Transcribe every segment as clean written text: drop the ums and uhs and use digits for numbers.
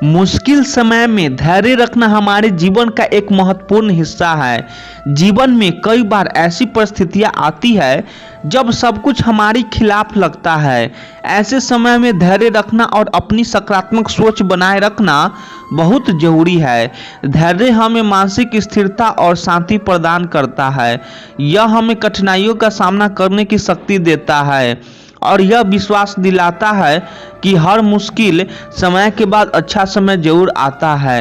मुश्किल समय में धैर्य रखना हमारे जीवन का एक महत्वपूर्ण हिस्सा है। जीवन में कई बार ऐसी परिस्थितियां आती है जब सब कुछ हमारे खिलाफ लगता है। ऐसे समय में धैर्य रखना और अपनी सकारात्मक सोच बनाए रखना बहुत जरूरी है। धैर्य हमें मानसिक स्थिरता और शांति प्रदान करता है। यह हमें कठिनाइयों का सामना करने की शक्ति देता है और यह विश्वास दिलाता है कि हर मुश्किल समय के बाद अच्छा समय जरूर आता है।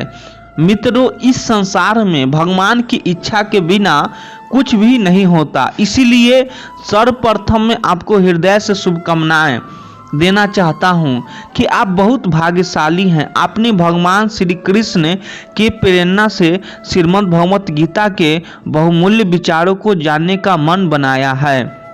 मित्रों, इस संसार में भगवान की इच्छा के बिना कुछ भी नहीं होता। इसीलिए सर्वप्रथम मैं आपको हृदय से शुभकामनाएं देना चाहता हूं कि आप बहुत भाग्यशाली हैं। आपने भगवान श्री कृष्ण के प्रेरणा से श्रीमद् भगवत गीता के बहुमूल्य विचारों को जानने का मन बनाया है।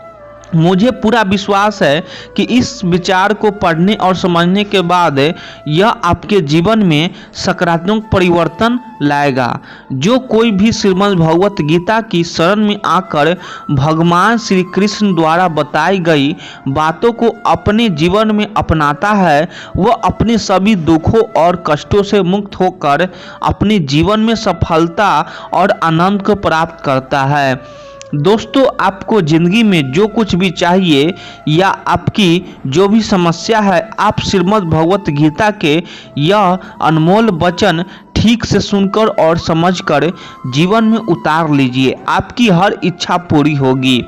मुझे पूरा विश्वास है कि इस विचार को पढ़ने और समझने के बाद यह आपके जीवन में सकारात्मक परिवर्तन लाएगा। जो कोई भी श्रीमद् भगवत गीता की शरण में आकर भगवान श्री कृष्ण द्वारा बताई गई बातों को अपने जीवन में अपनाता है, वह अपने सभी दुखों और कष्टों से मुक्त होकर अपने जीवन में सफलता और आनंद को प्राप्त करता है। दोस्तों, आपको ज़िंदगी में जो कुछ भी चाहिए या आपकी जो भी समस्या है, आप श्रीमद् भगवत गीता के यह अनमोल वचन ठीक से सुनकर और समझकर जीवन में उतार लीजिए। आपकी हर इच्छा पूरी होगी,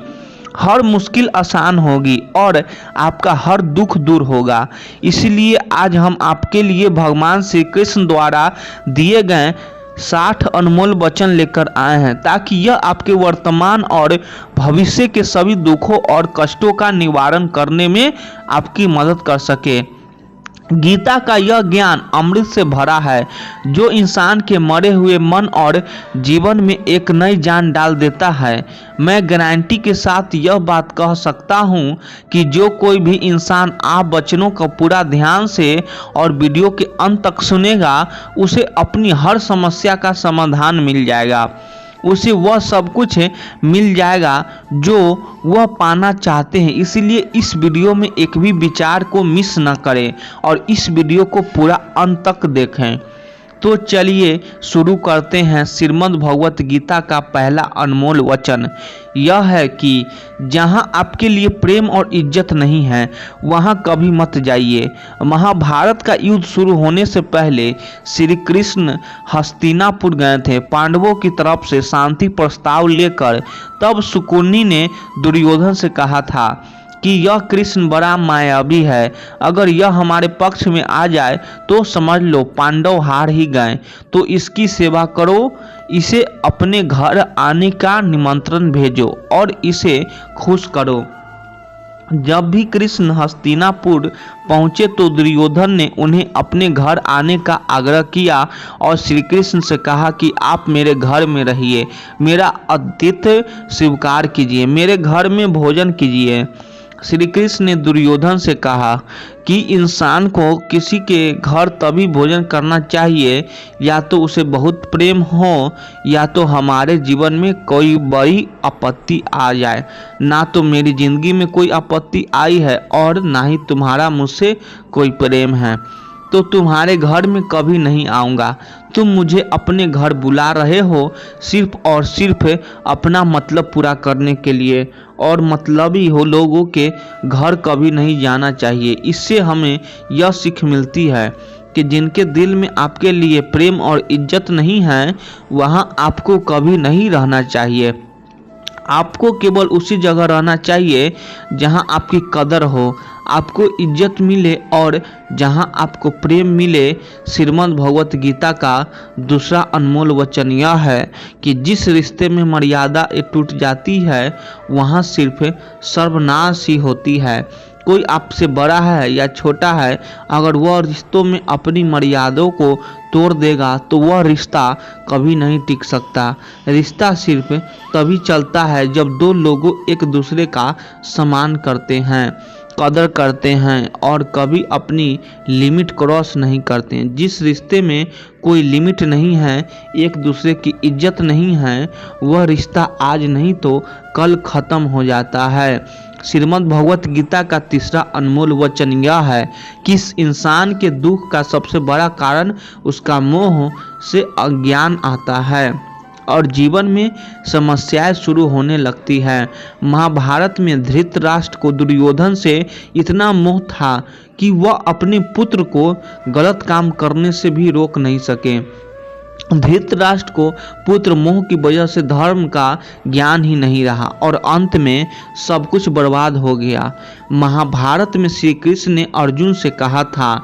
हर मुश्किल आसान होगी और आपका हर दुख दूर होगा। इसलिए आज हम आपके लिए भगवान श्री कृष्ण द्वारा दिए गए 60 अनमोल वचन लेकर आए हैं, ताकि यह आपके वर्तमान और भविष्य के सभी दुखों और कष्टों का निवारण करने में आपकी मदद कर सके। गीता का यह ज्ञान अमृत से भरा है, जो इंसान के मरे हुए मन और जीवन में एक नई जान डाल देता है। मैं गारंटी के साथ यह बात कह सकता हूँ कि जो कोई भी इंसान आप वचनों का पूरा ध्यान से और वीडियो के अंत तक सुनेगा, उसे अपनी हर समस्या का समाधान मिल जाएगा। उसे वह सब कुछ मिल जाएगा जो वह पाना चाहते हैं। इसलिए इस वीडियो में एक भी विचार को मिस न करें और इस वीडियो को पूरा अंत तक देखें। तो चलिए शुरू करते हैं। श्रीमद् भगवत गीता का पहला अनमोल वचन यह है कि जहां आपके लिए प्रेम और इज्जत नहीं है, वहां कभी मत जाइए। महाभारत का युद्ध शुरू होने से पहले श्री कृष्ण हस्तिनापुर गए थे पांडवों की तरफ से शांति प्रस्ताव लेकर। तब शकुनी ने दुर्योधन से कहा था कि यह कृष्ण बड़ा मायावी है, अगर यह हमारे पक्ष में आ जाए तो समझ लो पांडव हार ही गए। तो इसकी सेवा करो, इसे अपने घर आने का निमंत्रण भेजो और इसे खुश करो। जब भी कृष्ण हस्तिनापुर पहुंचे तो दुर्योधन ने उन्हें अपने घर आने का आग्रह किया और श्री कृष्ण से कहा कि आप मेरे घर में रहिए, मेरा आतिथ्य स्वीकार कीजिए, मेरे घर में भोजन कीजिए। श्री कृष्ण ने दुर्योधन से कहा कि इंसान को किसी के घर तभी भोजन करना चाहिए या तो उसे बहुत प्रेम हो या तो हमारे जीवन में कोई बड़ी आपत्ति आ जाए। ना तो मेरी जिंदगी में कोई आपत्ति आई है और ना ही तुम्हारा मुझसे कोई प्रेम है, तो तुम्हारे घर में कभी नहीं आऊँगा। तुम मुझे अपने घर बुला रहे हो सिर्फ और सिर्फ अपना मतलब पूरा करने के लिए, और मतलबी हो लोगों के घर कभी नहीं जाना चाहिए। इससे हमें यह सीख मिलती है कि जिनके दिल में आपके लिए प्रेम और इज्जत नहीं है, वहाँ आपको कभी नहीं रहना चाहिए। आपको केवल उसी जगह रहना चाहिए जहां आपकी कदर हो, आपको इज्जत मिले और जहां आपको प्रेम मिले। श्रीमद् भगवत गीता का दूसरा अनमोल वचन यह है कि जिस रिश्ते में मर्यादा टूट जाती है, वहां सिर्फ सर्वनाश ही होती है। कोई आपसे बड़ा है या छोटा है, अगर वह रिश्तों में अपनी मर्यादाओं को तोड़ देगा तो वह रिश्ता कभी नहीं टिक सकता। रिश्ता सिर्फ तभी चलता है जब दो लोग एक दूसरे का सम्मान करते हैं, कदर करते हैं और कभी अपनी लिमिट क्रॉस नहीं करते। जिस रिश्ते में कोई लिमिट नहीं है, एक दूसरे की इज्जत नहीं है, वह रिश्ता आज नहीं तो कल खत्म हो जाता है। श्रीमद् भगवत गीता का तीसरा अनमोल वचन यह है कि इस इंसान के दुख का सबसे बड़ा कारण उसका मोह से अज्ञान आता है और जीवन में समस्याएं शुरू होने लगती है। महाभारत में धृतराष्ट्र को दुर्योधन से इतना मोह था कि वह अपने पुत्र को गलत काम करने से भी रोक नहीं सके। धृतराष्ट्र को पुत्र मोह की वजह से धर्म का ज्ञान ही नहीं रहा और अंत में सब कुछ बर्बाद हो गया। महाभारत में श्री कृष्ण ने अर्जुन से कहा था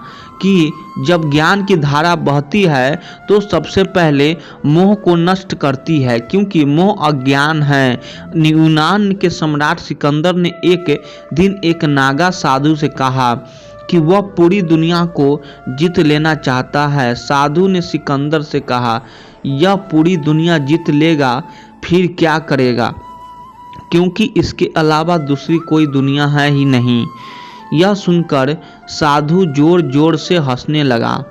कि जब ज्ञान की धारा बहती है तो सबसे पहले मोह को नष्ट करती है, क्योंकि मोह अज्ञान है। यूनान के सम्राट सिकंदर ने एक दिन एक नागा साधु से कहा कि वह पूरी दुनिया को जीत लेना चाहता है। साधु ने सिकंदर से कहा, यह पूरी दुनिया जीत लेगा फिर क्या करेगा, क्योंकि इसके अलावा दूसरी कोई दुनिया है ही नहीं। यह सुनकर साधु जोर जोर से हंसने लगा।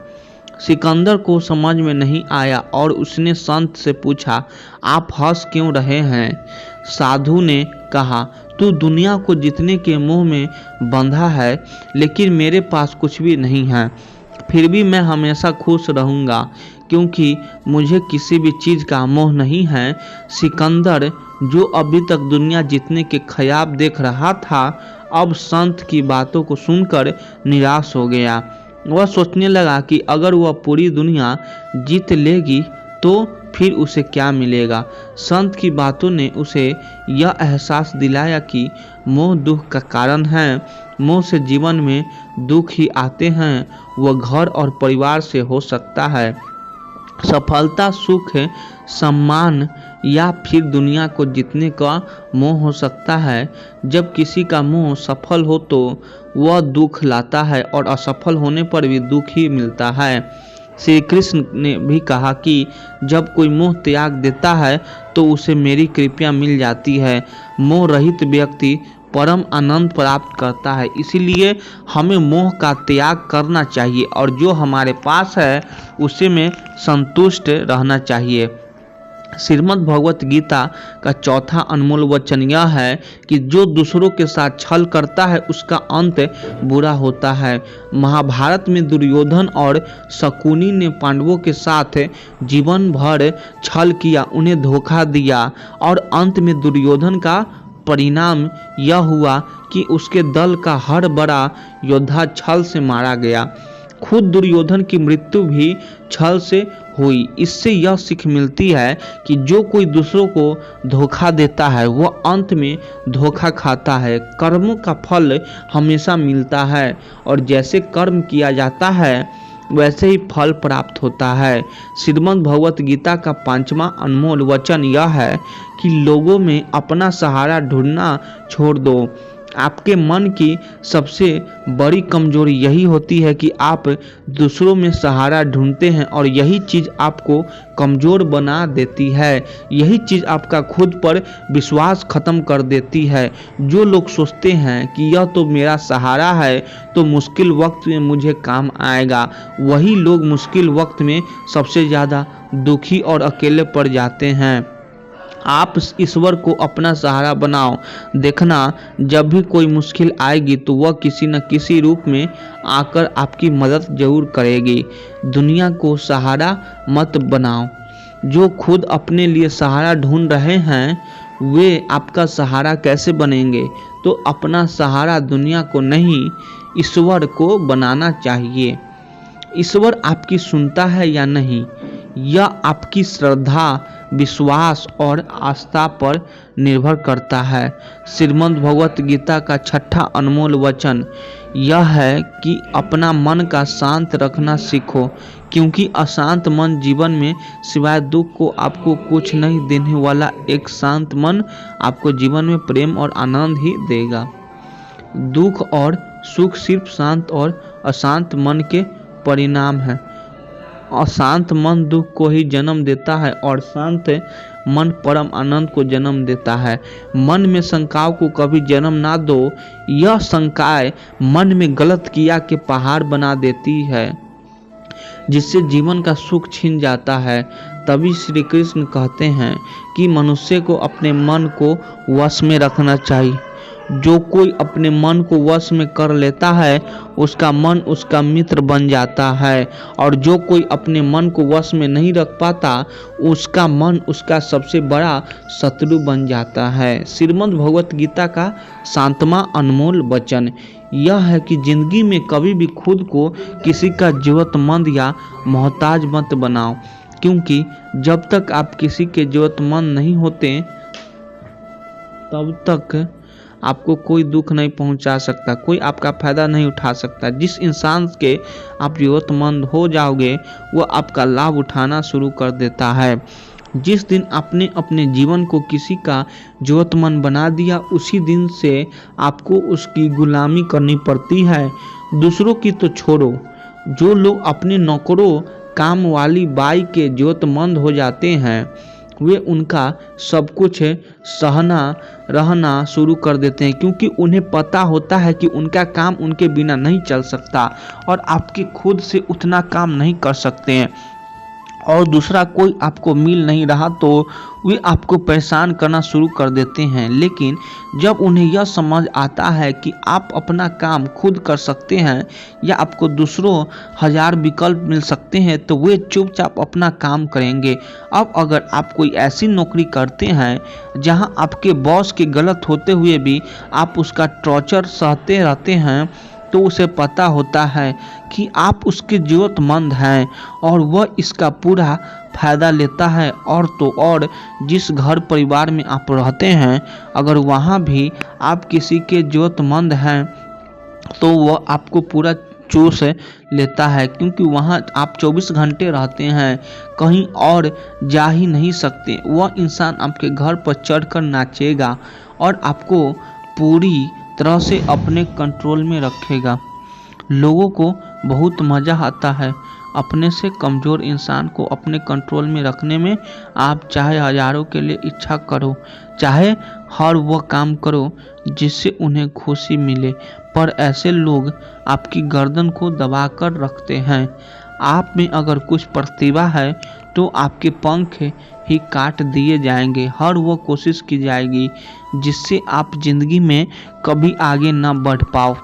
सिकंदर को समझ में नहीं आया और उसने संत से पूछा, आप हंस क्यों रहे हैं? साधु ने कहा, तू दुनिया को जीतने के मोह में बंधा है, लेकिन मेरे पास कुछ भी नहीं है, फिर भी मैं हमेशा खुश रहूंगा, क्योंकि मुझे किसी भी चीज़ का मोह नहीं है। सिकंदर, जो अभी तक दुनिया जीतने के ख्वाब देख रहा था, अब संत की बातों को सुनकर निराश हो गया। वह सोचने लगा कि अगर वह पूरी दुनिया जीत लेगी तो फिर उसे क्या मिलेगा। संत की बातों ने उसे यह एहसास दिलाया कि मोह दुख का कारण है। मोह से जीवन में दुख ही आते हैं। वह घर और परिवार से हो सकता है, सफलता, सुख, सम्मान या फिर दुनिया को जीतने का मोह हो सकता है। जब किसी का मोह सफल हो तो वह दुख लाता है और असफल होने पर भी दुख ही मिलता है। श्री कृष्ण ने भी कहा कि जब कोई मोह त्याग देता है तो उसे मेरी कृपा मिल जाती है। मोह रहित व्यक्ति परम आनंद प्राप्त करता है। इसीलिए हमें मोह का त्याग करना चाहिए और जो हमारे पास है उसे में संतुष्ट रहना चाहिए। श्रीमद् भगवत गीता का चौथा अनमोल वचन यह है कि जो दूसरों के साथ छल करता है उसका अंत बुरा होता है। महाभारत में दुर्योधन और शकुनी ने पांडवों के साथ जीवन भर छल किया, उन्हें धोखा दिया और अंत में दुर्योधन का परिणाम यह हुआ कि उसके दल का हर बड़ा योद्धा छल से मारा गया। खुद दुर्योधन की मृत्यु भी छल से हुई। इससे यह सीख मिलती है कि जो कोई दूसरों को धोखा देता है वह अंत में धोखा खाता है। कर्मों का फल हमेशा मिलता है और जैसे कर्म किया जाता है वैसे ही फल प्राप्त होता है। श्रीमद् भगवत गीता का पांचवा अनमोल वचन यह है कि लोगों में अपना सहारा ढूंढना छोड़ दो। आपके मन की सबसे बड़ी कमजोरी यही होती है कि आप दूसरों में सहारा ढूंढते हैं और यही चीज़ आपको कमज़ोर बना देती है। यही चीज़ आपका खुद पर विश्वास खत्म कर देती है। जो लोग सोचते हैं कि यह तो मेरा सहारा है तो मुश्किल वक्त में मुझे काम आएगा, वही लोग मुश्किल वक्त में सबसे ज़्यादा दुखी और अकेले पड़ जाते हैं। आप ईश्वर को अपना सहारा बनाओ। देखना जब भी कोई मुश्किल आएगी तो वह किसी न किसी रूप में आकर आपकी मदद जरूर करेगी। दुनिया को सहारा मत बनाओ। जो खुद अपने लिए सहारा ढूंढ रहे हैं वे आपका सहारा कैसे बनेंगे? तो अपना सहारा दुनिया को नहीं, ईश्वर को बनाना चाहिए। ईश्वर आपकी सुनता है या नहीं, यह आपकी श्रद्धा, विश्वास और आस्था पर निर्भर करता है। श्रीमद् भगवत गीता का छठा अनमोल वचन यह है कि अपना मन का शांत रखना सीखो, क्योंकि अशांत मन जीवन में सिवाय दुख को आपको कुछ नहीं देने वाला एक शांत मन आपको जीवन में प्रेम और आनंद ही देगा। दुख और सुख सिर्फ शांत और अशांत मन के परिणाम है। अशांत मन दुख को ही जन्म देता है और शांत मन परम आनंद को जन्म देता है। मन में शंकाओं को कभी जन्म ना दो। यह शंकाएं मन में गलत किया के पहाड़ बना देती है, जिससे जीवन का सुख छिन जाता है। तभी श्री कृष्ण कहते हैं कि मनुष्य को अपने मन को वश में रखना चाहिए जो कोई अपने मन को वश में कर लेता है उसका मन उसका मित्र बन जाता है, और जो कोई अपने मन को वश में नहीं रख पाता उसका मन उसका सबसे बड़ा शत्रु बन जाता है। श्रीमद् भगवत गीता का शांतमा अनमोल वचन यह है कि जिंदगी में कभी भी खुद को किसी का जरूरतमंद या मोहताज मत बनाओ, क्योंकि जब तक आप किसी के जरूरतमंद नहीं होते तब तक आपको कोई दुख नहीं पहुंचा सकता, कोई आपका फायदा नहीं उठा सकता। जिस इंसान के आप जरूरतमंद हो जाओगे वह आपका लाभ उठाना शुरू कर देता है। जिस दिन आपने अपने जीवन को किसी का जरूरतमंद बना दिया उसी दिन से आपको उसकी गुलामी करनी पड़ती है। दूसरों की तो छोड़ो, जो लोग अपने नौकरों काम वाली बाई के जरूरतमंद हो जाते हैं वे उनका सब कुछ सहना रहना शुरू कर देते हैं, क्योंकि उन्हें पता होता है कि उनका काम उनके बिना नहीं चल सकता और आपके खुद से उतना काम नहीं कर सकते हैं, और दूसरा कोई आपको मिल नहीं रहा तो वे आपको परेशान करना शुरू कर देते हैं। लेकिन जब उन्हें यह समझ आता है कि आप अपना काम खुद कर सकते हैं या आपको दूसरों हजार विकल्प मिल सकते हैं तो वे चुपचाप अपना काम करेंगे। अब अगर आप कोई ऐसी नौकरी करते हैं जहां आपके बॉस के गलत होते हुए भी आप उसका टॉर्चर सहते रहते हैं तो उसे पता होता है कि आप उसके जरूरतमंद हैं और वह इसका पूरा फायदा लेता है। और तो और जिस घर परिवार में आप रहते हैं अगर वहाँ भी आप किसी के जरूरतमंद हैं तो वह आपको पूरा चूस लेता है, क्योंकि वहाँ आप 24 घंटे रहते हैं, कहीं और जा ही नहीं सकते। वह इंसान आपके घर पर चढ़कर नाचेगा और आपको पूरी तरह से अपने कंट्रोल में रखेगा। लोगों को बहुत मज़ा आता है अपने से कमज़ोर इंसान को अपने कंट्रोल में रखने में। आप चाहे हजारों के लिए इच्छा करो, चाहे हर वह काम करो जिससे उन्हें खुशी मिले, पर ऐसे लोग आपकी गर्दन को दबा कर रखते हैं। आप में अगर कुछ प्रतिभा है तो आपके पंख ही काट दिए जाएंगे। हर वो कोशिश की जाएगी जिससे आप जिंदगी में कभी आगे ना बढ़ पाओ।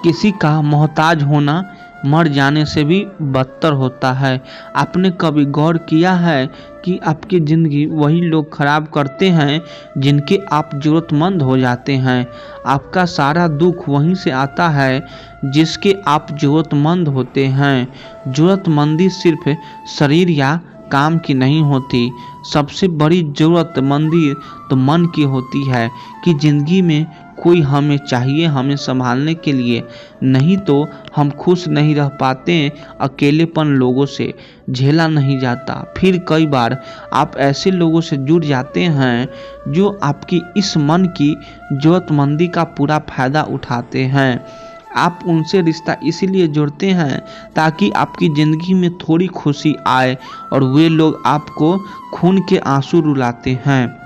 किसी का मोहताज होना मर जाने से भी बदतर होता है। आपने कभी गौर किया है कि आपकी ज़िंदगी वही लोग खराब करते हैं जिनके आप ज़रूरतमंद हो जाते हैं। आपका सारा दुख वहीं से आता है जिसके आप ज़रूरतमंद होते हैं। ज़रूरतमंदी सिर्फ शरीर या काम की नहीं होती, सबसे बड़ी ज़रूरतमंदी तो मन की होती है कि ज़िंदगी में कोई हमें चाहिए, हमें संभालने के लिए, नहीं तो हम खुश नहीं रह पाते। अकेलेपन लोगों से झेला नहीं जाता। फिर कई बार आप ऐसे लोगों से जुड़ जाते हैं जो आपकी इस मन की ज़रूरतमंदी का पूरा फ़ायदा उठाते हैं। आप उनसे रिश्ता इसीलिए जोड़ते हैं ताकि आपकी ज़िंदगी में थोड़ी खुशी आए, और वे लोग आपको खून के आंसू रुलाते हैं,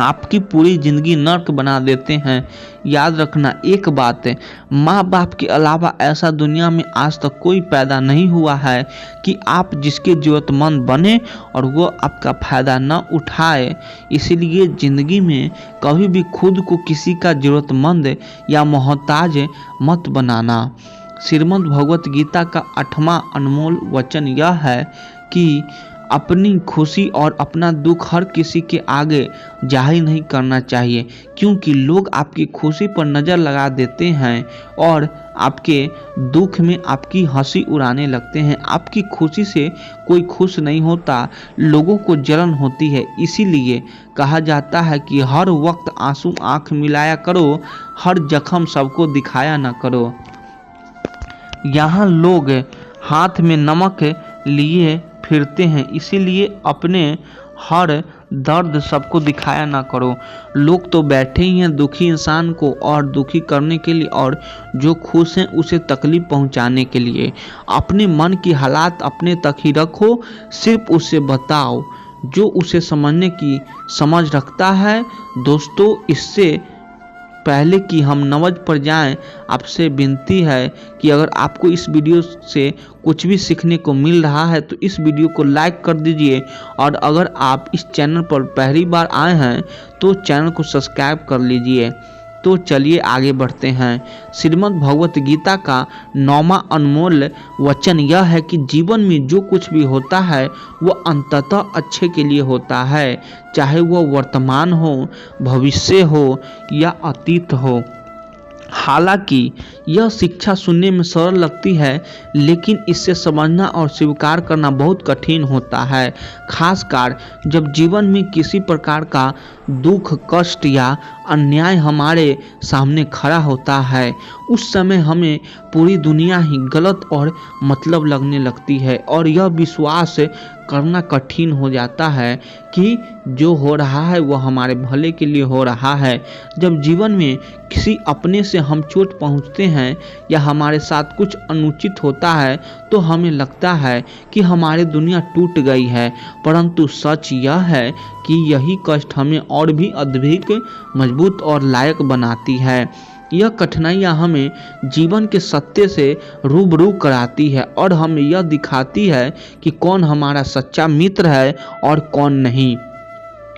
आपकी पूरी ज़िंदगी नर्क बना देते हैं। याद रखना एक बात है, माँ बाप के अलावा ऐसा दुनिया में आज तक कोई पैदा नहीं हुआ है कि आप जिसके ज़रूरतमंद बने और वो आपका फ़ायदा न उठाए। इसीलिए ज़िंदगी में कभी भी खुद को किसी का ज़रूरतमंद या मोहताज मत बनाना। श्रीमद् भगवत गीता का 8वां अनमोल वचन यह है कि अपनी खुशी और अपना दुख हर किसी के आगे जाहिर नहीं करना चाहिए, क्योंकि लोग आपकी खुशी पर नज़र लगा देते हैं और आपके दुख में आपकी हंसी उड़ाने लगते हैं। आपकी खुशी से कोई खुश नहीं होता, लोगों को जलन होती है। इसीलिए कहा जाता है कि हर वक्त आंसू आंख मिलाया करो, हर जख्म सबको दिखाया ना करो। यहाँ लोग हाथ में नमक लिए फिरते हैं, इसीलिए अपने हर दर्द सबको दिखाया ना करो। लोग तो बैठे ही हैं दुखी इंसान को और दुखी करने के लिए, और जो खुश हैं उसे तकलीफ पहुंचाने के लिए। अपने मन की हालात अपने तक ही रखो, सिर्फ उसे बताओ जो उसे समझने की समझ रखता है। दोस्तों, इससे पहले कि हम नमाज पर जाएं, आपसे विनती है कि अगर आपको इस वीडियो से कुछ भी सीखने को मिल रहा है तो इस वीडियो को लाइक कर दीजिए, और अगर आप इस चैनल पर पहली बार आए हैं तो चैनल को सब्सक्राइब कर लीजिए। तो चलिए आगे बढ़ते हैं। श्रीमद् भगवत गीता का 9वां अनमोल वचन यह है कि जीवन में जो कुछ भी होता है वह अंततः अच्छे के लिए होता है, चाहे वह वर्तमान हो, भविष्य हो या अतीत हो। हालांकि यह शिक्षा सुनने में सरल लगती है, लेकिन इसे समझना और स्वीकार करना बहुत कठिन होता है, खासकर जब जीवन में किसी प्रकार का दुख, कष्ट या अन्याय हमारे सामने खड़ा होता है। उस समय हमें पूरी दुनिया ही गलत और मतलब लगने लगती है और यह विश्वास करना कठिन हो जाता है कि जो हो रहा है वह हमारे भले के लिए हो रहा है। जब जीवन में किसी अपने से हम चोट पहुंचते हैं या हमारे साथ कुछ अनुचित होता है तो हमें लगता है कि हमारी दुनिया टूट गई है, परंतु सच यह है कि यही कष्ट हमें और भी अधिक मजबूत और लायक बनाती है। यह कठिनाइयाँ हमें जीवन के सत्य से रूबरू कराती है और हमें यह दिखाती है कि कौन हमारा सच्चा मित्र है और कौन नहीं।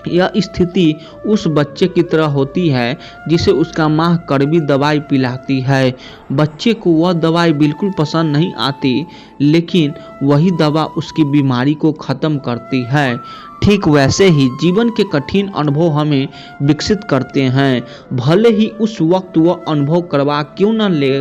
यह स्थिति उस बच्चे की तरह होती है जिसे उसका माँ कड़वी दवाई पिलाती है। बच्चे को वह दवाई बिल्कुल पसंद नहीं आती, लेकिन वही दवा उसकी बीमारी को ख़त्म करती है। ठीक वैसे ही जीवन के कठिन अनुभव हमें विकसित करते हैं, भले ही उस वक्त वह अनुभव करवा क्यों न ले।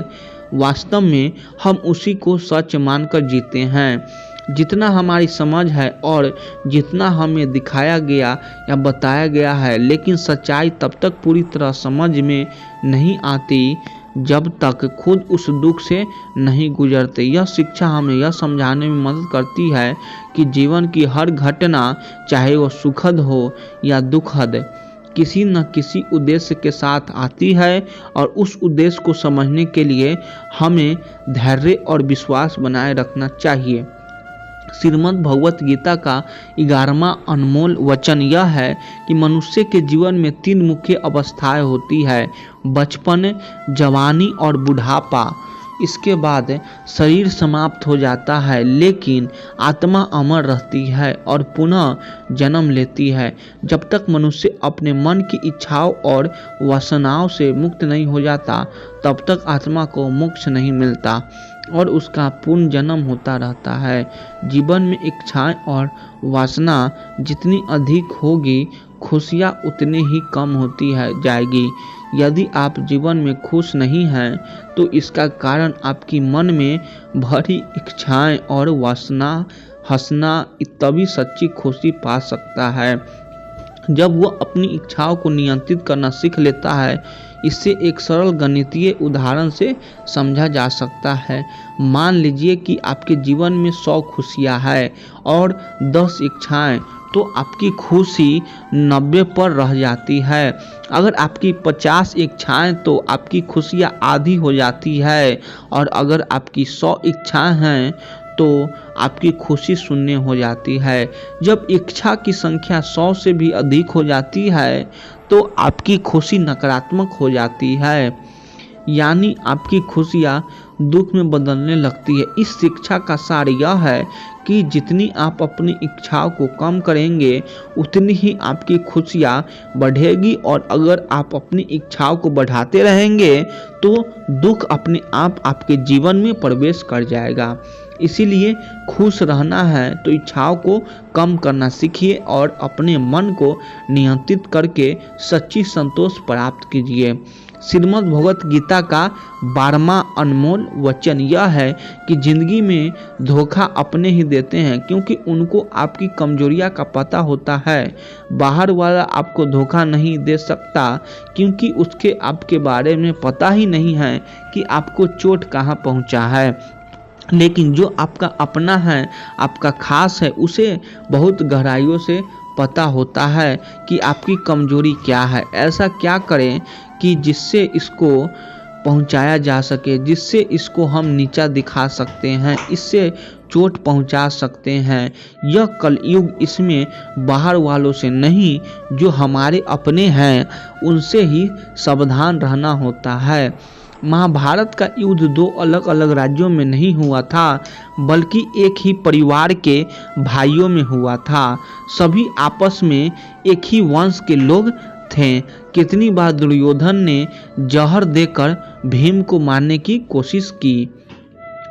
वास्तव में हम उसी को सच मानकर जीते हैं। जितना हमारी समझ है और जितना हमें दिखाया गया या बताया गया है, लेकिन सच्चाई तब तक पूरी तरह समझ में नहीं आती जब तक खुद उस दुख से नहीं गुजरते। यह शिक्षा हमें यह समझाने में मदद करती है कि जीवन की हर घटना, चाहे वह सुखद हो या दुखद, किसी न किसी उद्देश्य के साथ आती है और उस उद्देश्य को समझने के लिए हमें धैर्य और विश्वास बनाए रखना चाहिए। श्रीमद् भगवत गीता का 11वां अनमोल वचन यह है कि मनुष्य के जीवन में 3 मुख्य अवस्थाएं होती है, बचपन, जवानी और बुढ़ापा। इसके बाद शरीर समाप्त हो जाता है, लेकिन आत्मा अमर रहती है और पुनः जन्म लेती है। जब तक मनुष्य अपने मन की इच्छाओं और वासनाओं से मुक्त नहीं हो जाता, तब तक आत्मा को मोक्ष नहीं मिलता और उसका पुनः जन्म होता रहता है। जीवन में इच्छाएं और वासना जितनी अधिक होगी, खुशियाँ उतनी ही कम होती है जाएगी। यदि आप जीवन में खुश नहीं हैं, तो इसका कारण आपकी मन में भरी इच्छाएं और वासना हंसना तभी सच्ची खुशी पा सकता है जब वह अपनी इच्छाओं को नियंत्रित करना सीख लेता है। इसे एक सरल गणितीय उदाहरण से समझा जा सकता है। मान लीजिए कि आपके जीवन में 100 खुशियाँ हैं और 10 इच्छाएं, तो आपकी खुशी 90 पर रह जाती है। अगर आपकी 50 इच्छाएं तो आपकी खुशियाँ आधी हो जाती है और अगर आपकी 100 इच्छाएं हैं तो आपकी खुशी शून्य हो जाती है। जब इच्छा की संख्या 100 से भी अधिक हो जाती है तो आपकी खुशी नकारात्मक हो जाती है, यानी आपकी खुशियाँ दुख में बदलने लगती है। इस शिक्षा का सार यह है कि जितनी आप अपनी इच्छाओं को कम करेंगे, उतनी ही आपकी खुशियाँ बढ़ेगी और अगर आप अपनी इच्छाओं को बढ़ाते रहेंगे तो दुख अपने आप आपके जीवन में प्रवेश कर जाएगा। इसीलिए खुश रहना है तो इच्छाओं को कम करना सीखिए और अपने मन को नियंत्रित करके सच्ची संतोष प्राप्त कीजिए। श्रीमद् भगवत गीता का 12वां अनमोल वचन यह है कि जिंदगी में धोखा अपने ही देते हैं, क्योंकि उनको आपकी कमजोरियां का पता होता है। बाहर वाला आपको धोखा नहीं दे सकता, क्योंकि उसके आपके बारे में पता ही नहीं है कि आपको चोट कहाँ पहुँचा है। लेकिन जो आपका अपना है, आपका खास है, उसे बहुत गहराइयों से पता होता है कि आपकी कमजोरी क्या है। ऐसा क्या करें कि जिससे इसको पहुंचाया जा सके, जिससे इसको हम नीचा दिखा सकते हैं, इससे चोट पहुंचा सकते हैं। यह कलयुग, इसमें बाहर वालों से नहीं, जो हमारे अपने हैं उनसे ही सावधान रहना होता है। महाभारत का युद्ध 2 अलग अलग राज्यों में नहीं हुआ था, बल्कि एक ही परिवार के भाइयों में हुआ था। सभी आपस में एक ही वंश के लोग थे। कितनी बार दुर्योधन ने जहर देकर भीम को मारने की कोशिश की।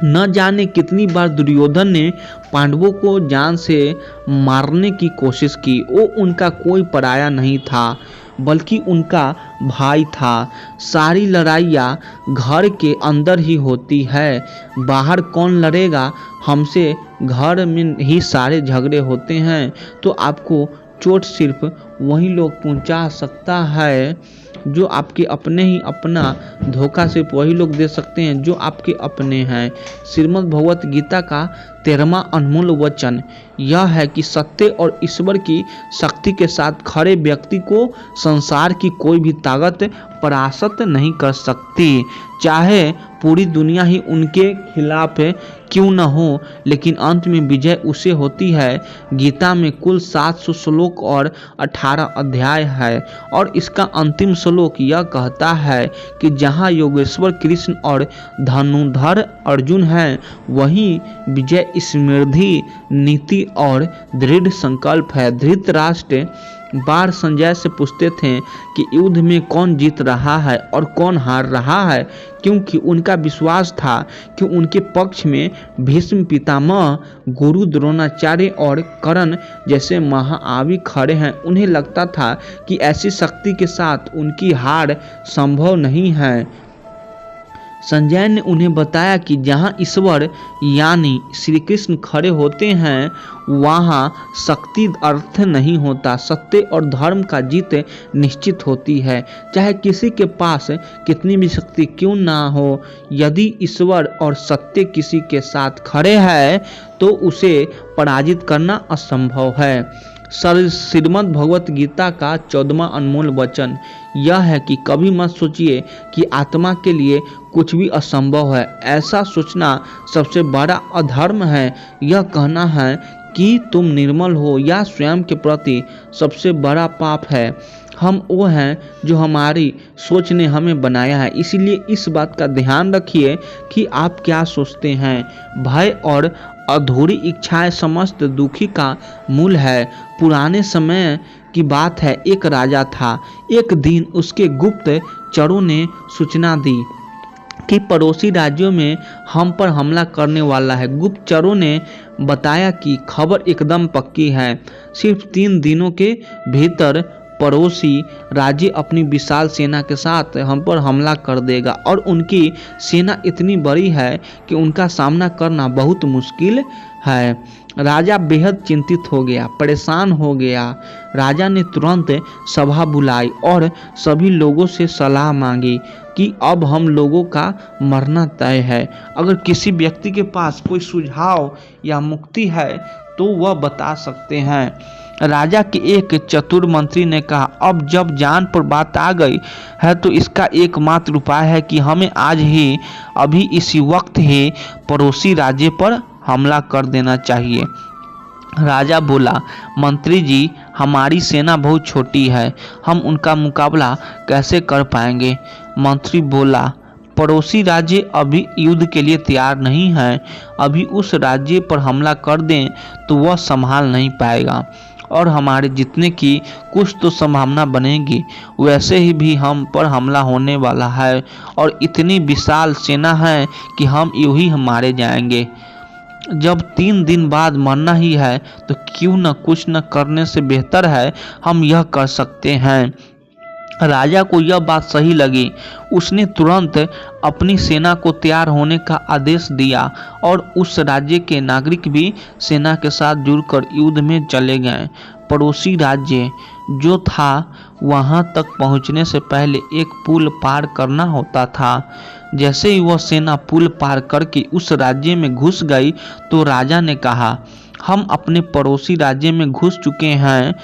न जाने कितनी बार दुर्योधन ने पांडवों को जान से मारने की कोशिश की। वो उनका कोई पराया नहीं था, बल्कि उनका भाई था। सारी लड़ाइयाँ घर के अंदर ही होती है, बाहर कौन लड़ेगा हमसे। घर में ही सारे झगड़े होते हैं, तो आपको चोट सिर्फ वही लोग पहुंचा सकता है जो आपके अपने ही अपना धोखा सिर्फ वही लोग दे सकते हैं जो आपके अपने हैं। श्रीमद् भगवत गीता का 13वां अनमोल वचन यह है कि सत्य और ईश्वर की शक्ति के साथ खड़े व्यक्ति को संसार की कोई भी ताकत परास्त नहीं कर सकती, चाहे पूरी दुनिया ही उनके खिलाफ क्यों न हो। लेकिन अंत में विजय उसे होती है। गीता में कुल 700 श्लोक और 18 अध्याय है, और इसका अंतिम श्लोक यह कहता है कि जहाँ योगेश्वर कृष्ण और धनुधर अर्जुन हैं, वहीं विजय समृद्धि नीति और दृढ़ संकल्प है। धृतराष्ट्र बार संजय से पूछते थे कि युद्ध में कौन जीत रहा है और कौन हार रहा है, क्योंकि उनका विश्वास था कि उनके पक्ष में भीष्म पितामह, गुरु द्रोणाचार्य और कर्ण जैसे महाआवी खड़े हैं। उन्हें लगता था कि ऐसी शक्ति के साथ उनकी हार संभव नहीं है। संजय ने उन्हें बताया कि जहाँ ईश्वर यानी श्री कृष्ण खड़े होते हैं, वहाँ शक्ति अर्थ नहीं होता। सत्य और धर्म का जीत निश्चित होती है, चाहे किसी के पास कितनी भी शक्ति क्यों ना हो। यदि ईश्वर और सत्य किसी के साथ खड़े हैं, तो उसे पराजित करना असंभव है। श्रीमद् भगवत गीता का 14वां अनमोल वचन यह है कि कभी मत सोचिए कि आत्मा के लिए कुछ भी असंभव है। ऐसा सोचना सबसे बड़ा अधर्म है। यह कहना है कि तुम निर्मल हो या स्वयं के प्रति सबसे बड़ा पाप है। हम वो हैं जो हमारी सोच ने हमें बनाया है, इसलिए इस बात का ध्यान रखिए कि आप क्या सोचते हैं। भय और अधूरी इच्छाएं समस्त दुखी का मूल है। पुराने समय की बात है, एक राजा था। एक दिन उसके गुप्तचरों ने सूचना दी कि पड़ोसी राज्यों में हम पर हमला करने वाला है। गुप्तचरों ने बताया कि खबर एकदम पक्की है, सिर्फ 3 दिनों के भीतर पड़ोसी राज्य अपनी विशाल सेना के साथ हम पर हमला कर देगा, और उनकी सेना इतनी बड़ी है कि उनका सामना करना बहुत मुश्किल है। राजा बेहद चिंतित हो गया, परेशान हो गया। राजा ने तुरंत सभा बुलाई और सभी लोगों से सलाह मांगी कि अब हम लोगों का मरना तय है। अगर किसी व्यक्ति के पास कोई सुझाव या मुक्ति है तो वह बता सकते हैं। राजा के एक चतुर मंत्री ने कहा, अब जब जान पर बात आ गई है तो इसका एकमात्र उपाय है कि हमें आज ही, अभी इसी वक्त ही पड़ोसी राज्य पर हमला कर देना चाहिए। राजा बोला, मंत्री जी, हमारी सेना बहुत छोटी है, हम उनका मुकाबला कैसे कर पाएंगे। मंत्री बोला, पड़ोसी राज्य अभी युद्ध के लिए तैयार नहीं है। अभी उस राज्य पर हमला कर दें तो वह संभाल नहीं पाएगा, और हमारे जीतने की कुछ तो संभावना बनेगी। वैसे ही भी हम पर हमला होने वाला है, और इतनी विशाल सेना है कि हम यूं ही मारे जाएंगे। जब 3 दिन बाद मरना ही है तो क्यों न कुछ न करने से बेहतर है हम यह कर सकते हैं। राजा को यह बात सही लगी। उसने तुरंत अपनी सेना को तैयार होने का आदेश दिया, और उस राज्य के नागरिक भी सेना के साथ जुड़कर युद्ध में चले गए। पड़ोसी राज्य जो था, वहां तक पहुंचने से पहले एक पुल पार करना होता था। जैसे ही वह सेना पुल पार करके उस राज्य में घुस गई तो राजा ने कहा, हम अपने पड़ोसी राज्य में घुस चुके हैं।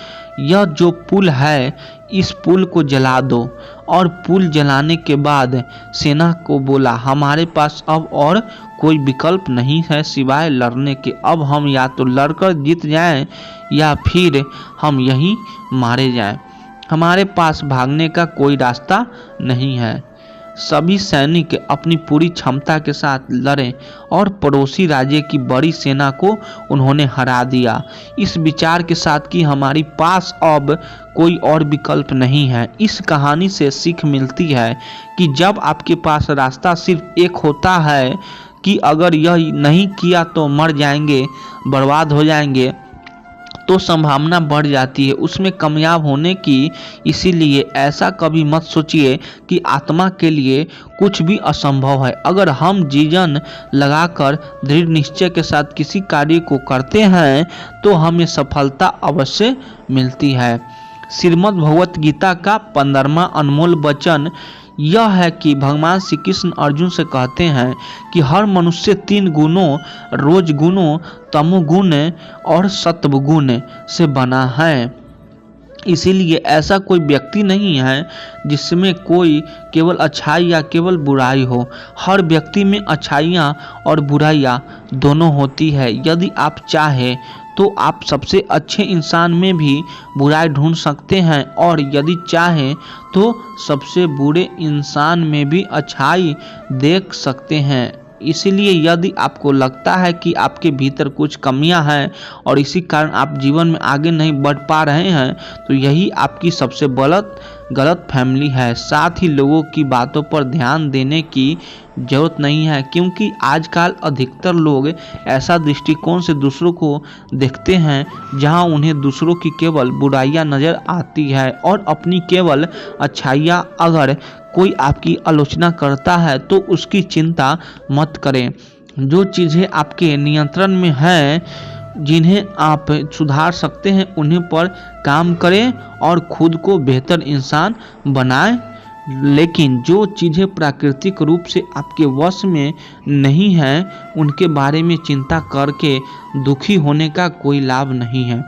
यह जो पुल है, इस पुल को जला दो। और पुल जलाने के बाद सेना को बोला, हमारे पास अब और कोई विकल्प नहीं है सिवाय लड़ने के। अब हम या तो लड़कर जीत जाएं या फिर हम यहीं मारे जाएं। हमारे पास भागने का कोई रास्ता नहीं है। सभी सैनिक अपनी पूरी क्षमता के साथ लड़े और पड़ोसी राज्य की बड़ी सेना को उन्होंने हरा दिया। इस विचार के साथ कि हमारे पास अब कोई और विकल्प नहीं है। इस कहानी से सीख मिलती है कि जब आपके पास रास्ता सिर्फ एक होता है कि अगर यह नहीं किया तो मर जाएंगे, बर्बाद हो जाएंगे, तो संभावना बढ़ जाती है उसमें कामयाब होने की। इसीलिए ऐसा कभी मत सोचिए कि आत्मा के लिए कुछ भी असंभव है। अगर हम जीवन लगाकर दृढ़ निश्चय के साथ किसी कार्य को करते हैं तो हमें सफलता अवश्य मिलती है। श्रीमद् भगवत गीता का 15वां अनमोल वचन यह है कि भगवान श्री कृष्ण अर्जुन से कहते हैं कि हर मनुष्य 3 गुणों, रजोगुण, तमोगुण और सत्वगुण से बना है। इसीलिए ऐसा कोई व्यक्ति नहीं है जिसमें कोई केवल अच्छाई या केवल बुराई हो। हर व्यक्ति में अच्छाइयाँ और बुराइयाँ दोनों होती है। यदि आप चाहें तो आप सबसे अच्छे इंसान में भी बुराई ढूंढ सकते हैं और यदि चाहें तो सबसे बुरे इंसान में भी अच्छाई देख सकते हैं। इसीलिए यदि आपको लगता है कि आपके भीतर कुछ कमियां हैं और इसी कारण आप जीवन में आगे नहीं बढ़ पा रहे हैं तो यही आपकी सबसे गलत फैमिली है। साथ ही लोगों की बातों पर ध्यान देने की जरूरत नहीं है, क्योंकि आजकल अधिकतर लोग ऐसा दृष्टिकोण से दूसरों को देखते हैं जहां उन्हें दूसरों की केवल बुराइयां नजर आती है और अपनी केवल अच्छाइयां। अगर कोई आपकी आलोचना करता है तो उसकी चिंता मत करें। जो चीज़ें आपके नियंत्रण में हैं, जिन्हें आप सुधार सकते हैं, उन्हें पर काम करें और खुद को बेहतर इंसान बनाएं। लेकिन जो चीज़ें प्राकृतिक रूप से आपके वश में नहीं हैं, उनके बारे में चिंता करके दुखी होने का कोई लाभ नहीं है।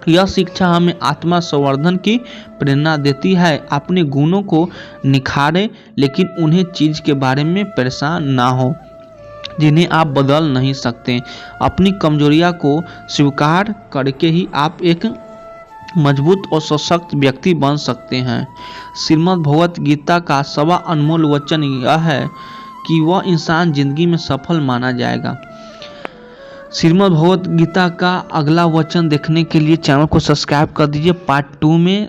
यह शिक्षा हमें आत्मा संवर्धन की प्रेरणा देती है। अपने गुणों को निखारें, लेकिन उन्हें चीज़ के बारे में परेशान ना हो जिन्हें आप बदल नहीं सकते। अपनी कमजोरियां को स्वीकार करके ही आप एक मजबूत और सशक्त व्यक्ति बन सकते हैं। श्रीमद् भगवत गीता का 6वां अनमोल वचन यह है कि वह इंसान जिंदगी में सफल माना जाएगा। श्रीमद् भगवत गीता का अगला वचन देखने के लिए चैनल को सब्सक्राइब कर दीजिए। पार्ट 2 में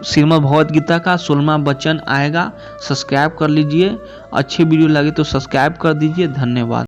श्रीमद् भगवत गीता का 16वां वचन आएगा। सब्सक्राइब कर लीजिए। अच्छी वीडियो लगे तो सब्सक्राइब कर दीजिए। धन्यवाद।